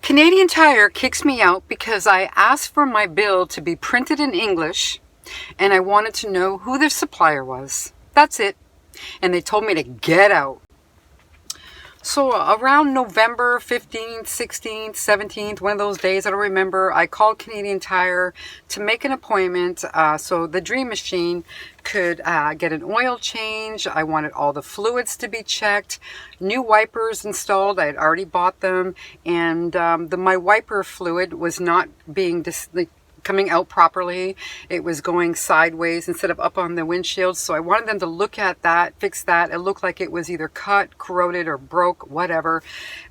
Canadian Tire kicks me out because I asked for my bill to be printed in English and I wanted to know who their supplier was. That's it. And they told me to get out. So around November 15th, 16th, 17th, one of those days, I don't remember, I called Canadian Tire to make an appointment so the Dream Machine could get an oil change. I wanted all the fluids to be checked, new wipers installed. I had already bought them, and my wiper fluid was not being coming out properly. It was going sideways instead of up on the windshield. So I wanted them to look at that, fix that. It looked like it was either cut, corroded, or broke, whatever.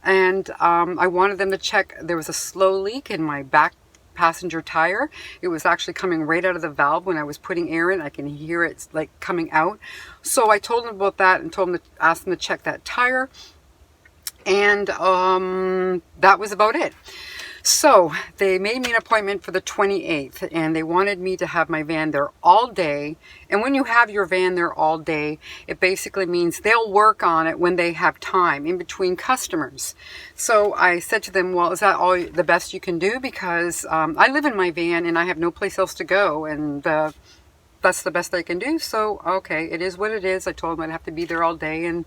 And I wanted them to check. There was a slow leak in my back passenger tire. It was actually coming right out of the valve when I was putting air in. I can hear it like coming out. So I told them about that and told them to ask them to check that tire. And that was about it. So they made me an appointment for the 28th, and they wanted me to have my van there all day. And when you have your van there all day, it basically means they'll work on it when they have time in between customers. So I said to them, well, is that all the best you can do? Because I live in my van and I have no place else to go, and that's the best I can do. So, okay, it is what it is. I told them I'd have to be there all day, and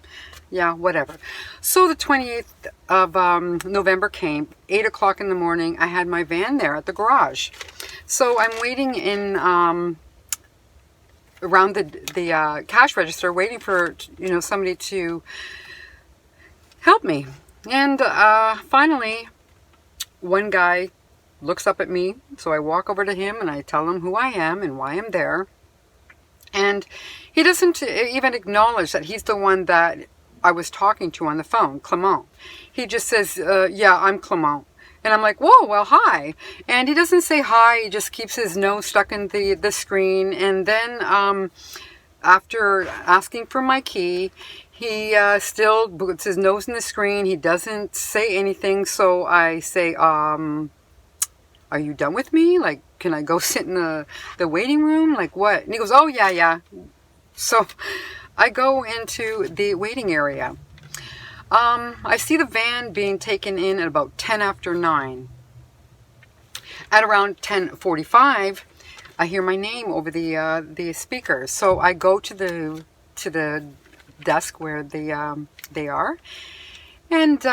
yeah, whatever. So the 28th of November came, 8 o'clock in the morning. I had my van there at the garage. So I'm waiting in around the cash register, waiting for somebody to help me. And finally, one guy looks up at me. So I walk over to him and I tell him who I am and why I'm there. And he doesn't even acknowledge that he's the one that I was talking to on the phone, Clement. He just says, yeah, I'm Clement. And I'm like, whoa, well, hi. And he doesn't say hi. He just keeps his nose stuck in the screen. And then after asking for my key, he still puts his nose in the screen. He doesn't say anything. So I say, are you done with me? Like, can I go sit in the waiting room? Like, what? And he goes, oh, yeah. So I go into the waiting area. I see the van being taken in at about 10 after 9. At around 10:45, I hear my name over the speaker. So I go to the desk where they are, and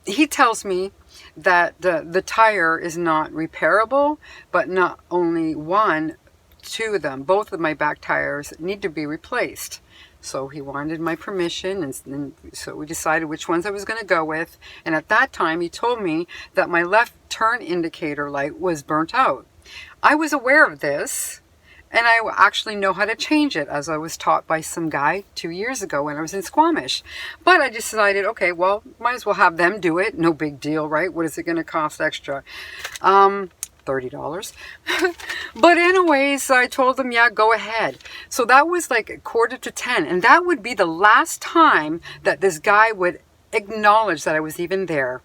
he tells me that the tire is not repairable, but not only one, two of them, both of my back tires need to be replaced. So he wanted my permission, and so we decided which ones I was going to go with. And at that time, he told me that my left turn indicator light was burnt out. I was aware of this, and I actually know how to change it, as I was taught by some guy 2 years ago when I was in Squamish. But I decided, okay, well, might as well have them do it. No big deal, right? What is it going to cost extra? $30. But anyways, I told them, yeah, go ahead. So that was like 9:45, and that would be the last time that this guy would acknowledge that I was even there.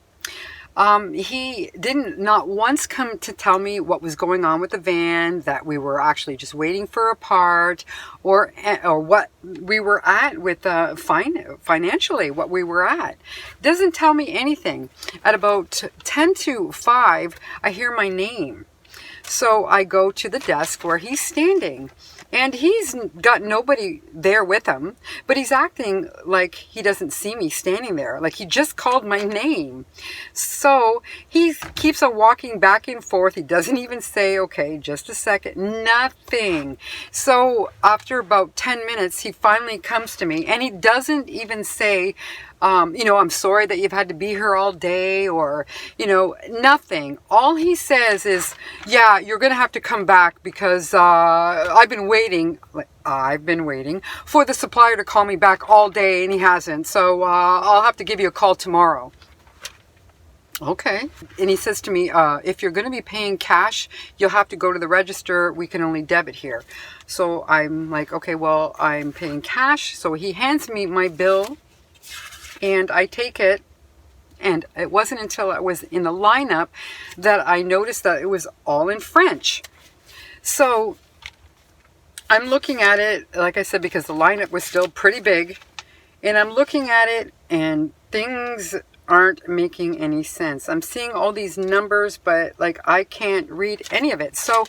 He didn't not once come to tell me what was going on with the van, that we were actually just waiting for a part, or what we were at with financially, what we were at. Doesn't tell me anything. At about 10:05, I hear my name. So I go to the desk where he's standing. And he's got nobody there with him, but he's acting like he doesn't see me standing there, like he just called my name. So he keeps on walking back and forth. He doesn't even say, okay, just a second, nothing. So after about 10 minutes, he finally comes to me, and he doesn't even say, I'm sorry that you've had to be here all day, or, nothing. All he says is, yeah, you're going to have to come back because I've been waiting for the supplier to call me back all day, and he hasn't. So I'll have to give you a call tomorrow. Okay. And he says to me, if you're going to be paying cash, you'll have to go to the register. We can only debit here. So I'm like, okay, well, I'm paying cash. So he hands me my bill. And I take it, and it wasn't until I was in the lineup that I noticed that it was all in French. So I'm looking at it, like I said, because the lineup was still pretty big, and I'm looking at it, and things aren't making any sense. I'm seeing all these numbers, but like I can't read any of it. So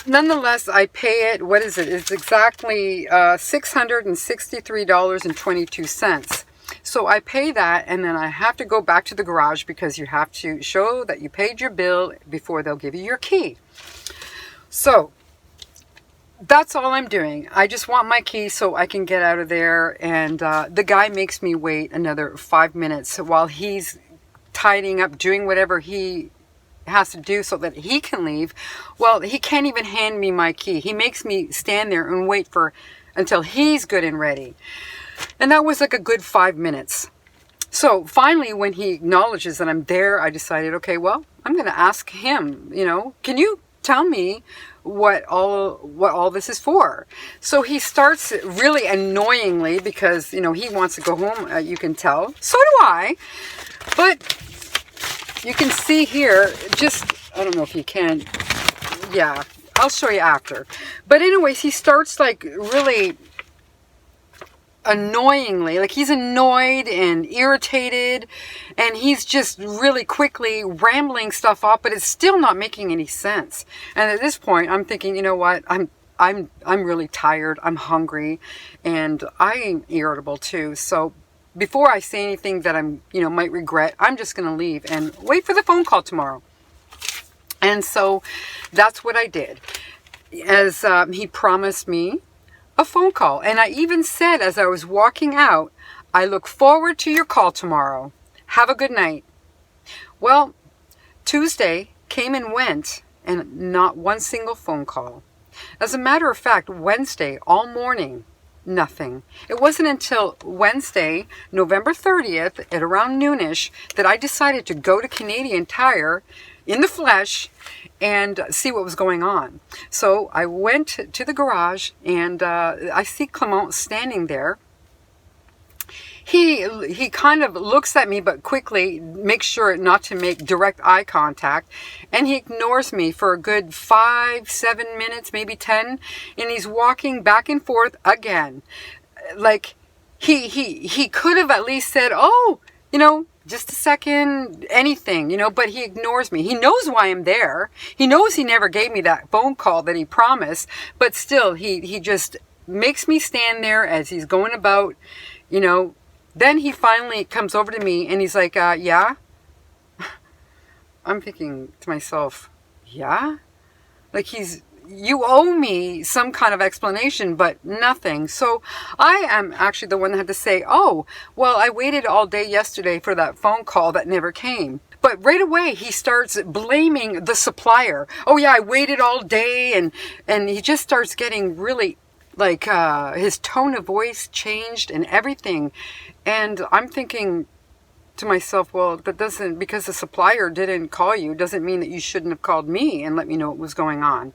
nonetheless, I pay it. What is it? It's exactly $663.22. So I pay that, and then I have to go back to the garage because you have to show that you paid your bill before they'll give you your key. So that's all I'm doing. I just want my key so I can get out of there. And the guy makes me wait another 5 minutes while he's tidying up, doing whatever he has to do so that he can leave. Well, he can't even hand me my key. He makes me stand there and wait until he's good and ready. And that was like a good 5 minutes. So finally, when he acknowledges that I'm there, I decided, okay, well, I'm going to ask him, can you tell me what all this is for? So he starts really annoyingly because, he wants to go home, you can tell. So do I. But you can see here, I don't know if you can. Yeah, I'll show you after. But anyways, he starts like really annoyingly, like he's annoyed and irritated, and he's just really quickly rambling stuff up, but it's still not making any sense. And at this point, I'm thinking, you know what? I'm really tired. I'm hungry, and I'm irritable too. So before I say anything that might regret, I'm just going to leave and wait for the phone call tomorrow. And so that's what I did. As he promised me a phone call. And I even said as I was walking out, I look forward to your call tomorrow. Have a good night. Well, Tuesday came and went, and not one single phone call. As a matter of fact, Wednesday, all morning, nothing. It wasn't until Wednesday, November 30th, at around noonish, that I decided to go to Canadian Tire in the flesh and see what was going on. So I went to the garage, and I see Clement standing there. He kind of looks at me, but quickly makes sure not to make direct eye contact, and he ignores me for a good 5-7 minutes, maybe 10, and he's walking back and forth again. Like he could have at least said, "Oh, just a second," anything, but he ignores me. He knows why I'm there. He knows he never gave me that phone call that he promised, but still, he just makes me stand there as he's going about, Then he finally comes over to me and he's like, yeah? I'm thinking to myself, yeah? Like you owe me some kind of explanation, but nothing. So I am actually the one that had to say, oh, well, I waited all day yesterday for that phone call that never came. But right away, he starts blaming the supplier. Oh yeah, I waited all day, and he just starts getting really, like, his tone of voice changed and everything. And I'm thinking to myself, well, that doesn't, because the supplier didn't call you, doesn't mean that you shouldn't have called me and let me know what was going on.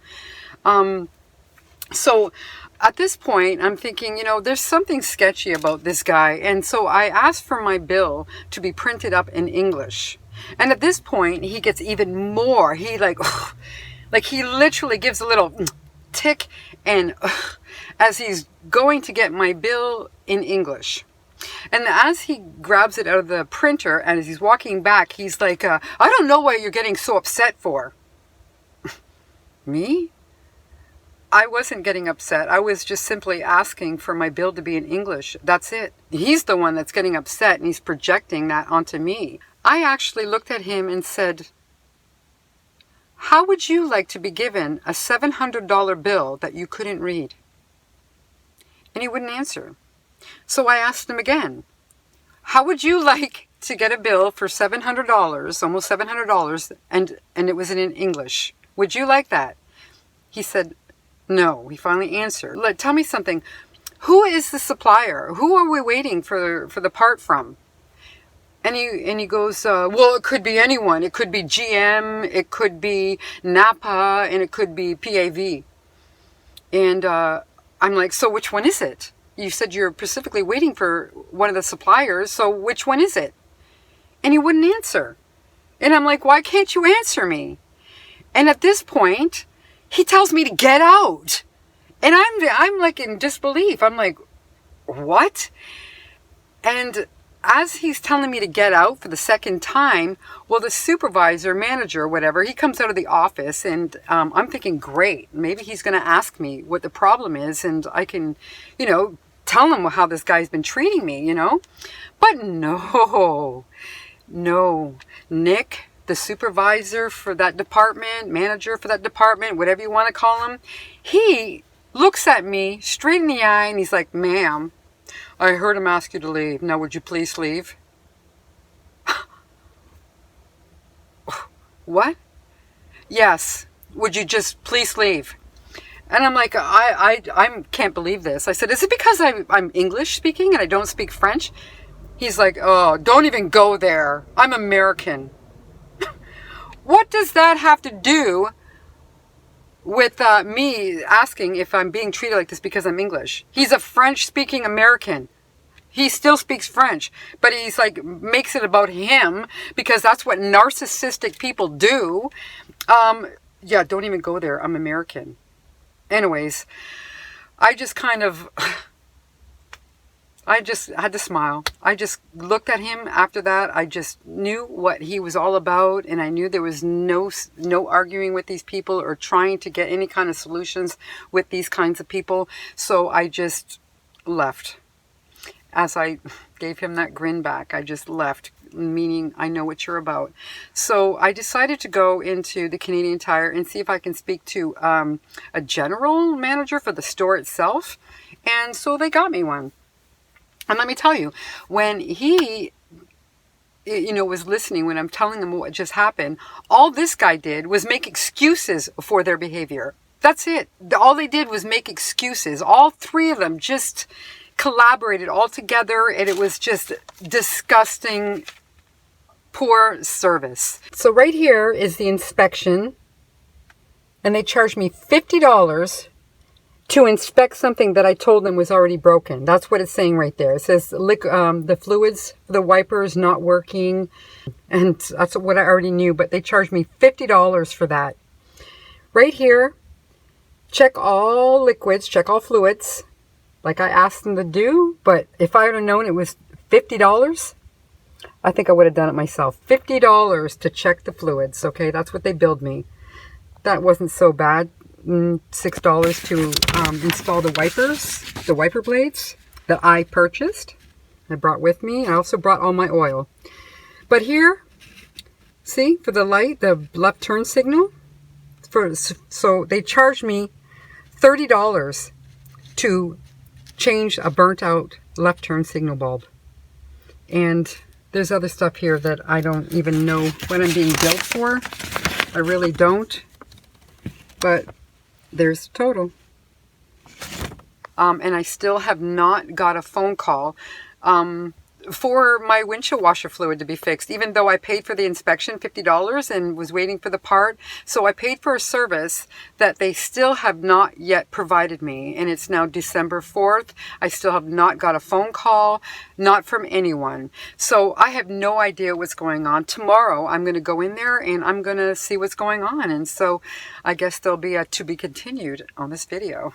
So at this point, I'm thinking, there's something sketchy about this guy. And so I asked for my bill to be printed up in English. And at this point, he gets even more. He like he literally gives a little tick and as he's going to get my bill in English. And as he grabs it out of the printer and as he's walking back, he's like, I don't know what you're getting so upset for. Me? I wasn't getting upset. I was just simply asking for my bill to be in English. That's it. He's the one that's getting upset, and he's projecting that onto me. I actually looked at him and said, how would you like to be given a $700 bill that you couldn't read? And he wouldn't answer. So I asked him again, how would you like to get a bill for $700, almost $700, and it was in English? Would you like that? He said, no. He finally answered. Tell me something. Who is the supplier? Who are we waiting for the part from? And he goes, well, it could be anyone. It could be GM, it could be Napa, and it could be PAV. And I'm like, so which one is it? You said you're specifically waiting for one of the suppliers, so which one is it? And he wouldn't answer. And I'm like, why can't you answer me? And at this point, he tells me to get out. And I'm like in disbelief. I'm like, what? And as he's telling me to get out for the second time, well, the supervisor, manager, whatever, he comes out of the office, and I'm thinking, great, maybe he's going to ask me what the problem is, and I can, you know, tell him how this guy's been treating me, you know. But no, Nick, the supervisor for that department, manager for that department, whatever you want to call him, he looks at me straight in the eye, and he's like, ma'am, I heard him ask you to leave. Now, would you please leave? What? Yes. Would you just please leave? And I'm like, I can't believe this. I said, is it because I'm English speaking and I don't speak French? He's like, oh, don't even go there. I'm American. What does that have to do with me asking if I'm being treated like this because I'm English? He's a French-speaking American. He still speaks French, but he's like, makes it about him because that's what narcissistic people do. Yeah, don't even go there. I'm American. Anyways, I just kind of, I just had to smile. I just looked at him after that. I just knew what he was all about, and I knew there was no arguing with these people or trying to get any kind of solutions with these kinds of people. So I just left. As I gave him that grin back, I just left, meaning I know what you're about. So I decided to go into the Canadian Tire and see if I can speak to a general manager for the store itself. And so they got me one. And let me tell you, when he, you know, was listening, when I'm telling him what just happened, all this guy did was make excuses for their behavior. That's it. All they did was make excuses. All three of them just collaborated all together, and it was just disgusting, poor service. So right here is the inspection, and they charged me $50 to inspect something that I told them was already broken. That's what it's saying right there. It says the fluids, the wipers not working, and that's what I already knew, but they charged me $50 for that. Right here, check all liquids, check all fluids, like I asked them to do, but if I would have known it was $50, I think I would have done it myself. $50 to check the fluids, okay? That's what they billed me. That wasn't so bad. $6 to install the wipers, the wiper blades that I purchased. I brought with me. I also brought all my oil. But here, see, for the light, the left turn signal, so they charged me $30 to change a burnt out left turn signal bulb. And there's other stuff here that I don't even know what I'm being billed for. I really don't. But there's the total. And I still have not got a phone call for my windshield washer fluid to be fixed, even though I paid for the inspection, $50, and was waiting for the part. So I paid for a service that they still have not yet provided me, and it's now December 4th. I still have not got a phone call, not from anyone. So I have no idea what's going on. Tomorrow I'm going to go in there and I'm going to see what's going on, and so I guess there'll be a to be continued on this video.